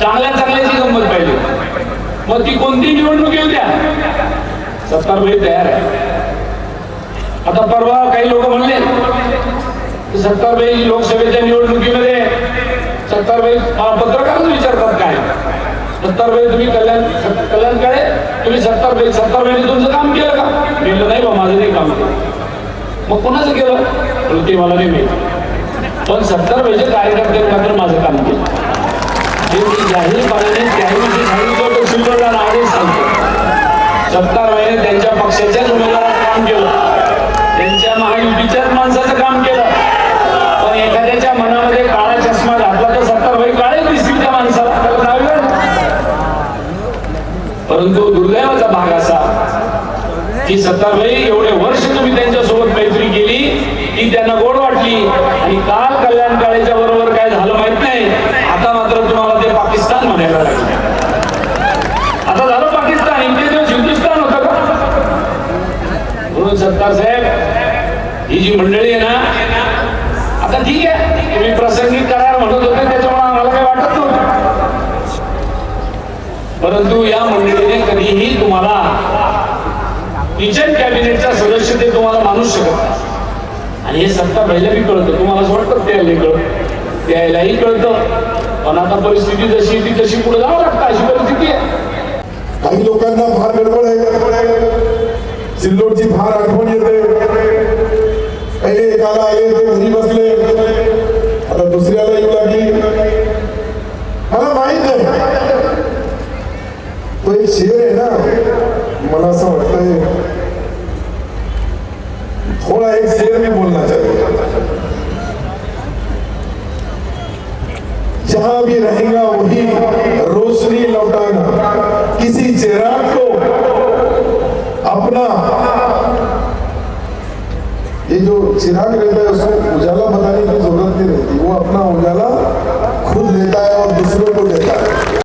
चांगल्या चांगल्याची गंमत पाहिजे. मग ती कोणती निवडणूक येऊ द्या, सत्तारबाई तयार आहे. आता परवा काही लोक म्हणले की सत्तारबाई लोकसभेच्या निवडणुकीमध्ये सत्तारबाई पत्रकारच विचारतात काय, सत्तारबाई तुम्ही कल्याण काळे तुम्ही सत्तारबाईने तुमचं काम केलं का? केलं नाही बा, माझं नाही काम केलं. मग कोणाचं केलं ते मला नाही माहिती, पण सत्तारबाईच्या कार्यकर्त्यांनी मात्र माझं काम केलं. हे जाहीरपणाने त्यावेळी सांगितलं शिल्पला नावे सांगतो. सत्तारबाईने त्यांच्या पक्षाच्याच उमेदवाराचं काम केलं, त्यांच्या महायुतीच्याच माणसाचं काम केलं. पण एखाद्याच्या मनामध्ये काळा चष्मा घातला तर सत्तारबाई काळे दिसतील त्या माणसाला, त्याला नाव. परंतु दुर्दैवाचा भाग असा की सत्तारबाई एवढे वर्ष तुम्ही त्यांच्यासोबत मैत्री केली, ती त्यांना गोड वाटली, आणि काल कल्याण काळेच्या बरोबर काय झालं माहित नाही. आता मात्र तुम्हाला ते पाकिस्तान म्हणायला लागले. आता झालं पाकिस्तान, इतके दिवस हिंदुस्थान होतं का? म्हणून सत्तार साहेब, ही जी मंडळी आहे ना, आता ठीक आहे तुम्ही प्रासंगिक करार म्हणत होते त्याच्यामुळे आम्हाला काही वाटत नव्हतं, परंतु या मंडळीने कधीही तुम्हाला किचन कॅबिनेटचा सदस्य ते तुम्हाला मानूच शकत नाही. आणि हे सत्तारबाईला बी कळतं, तुम्हाला असं वाटतं त्याला कळतं, त्यालाही कळतं. पण आता परिस्थिती जशी ती तशी पुढे जावं लागतं, अशी परिस्थिती आहे. काही लोकांना फार गडबड आहे, सिल्लोडची फार आठवण येते. पहिले एकाला आले ते घरी बसले, आता दुसऱ्याला येऊ लागली. मला माहित आहे तो एक शेर आहे ना, मला असं वाटतंय थोड़ा एक शेर में बोलना चाहिए. जहां भी रहेगा वही रोशनी लौटाना, किसी चिराग को अपना, ये जो चिराग रहता है उसको उजाला बताने की जरूरत नहीं रहती, वो अपना उजाला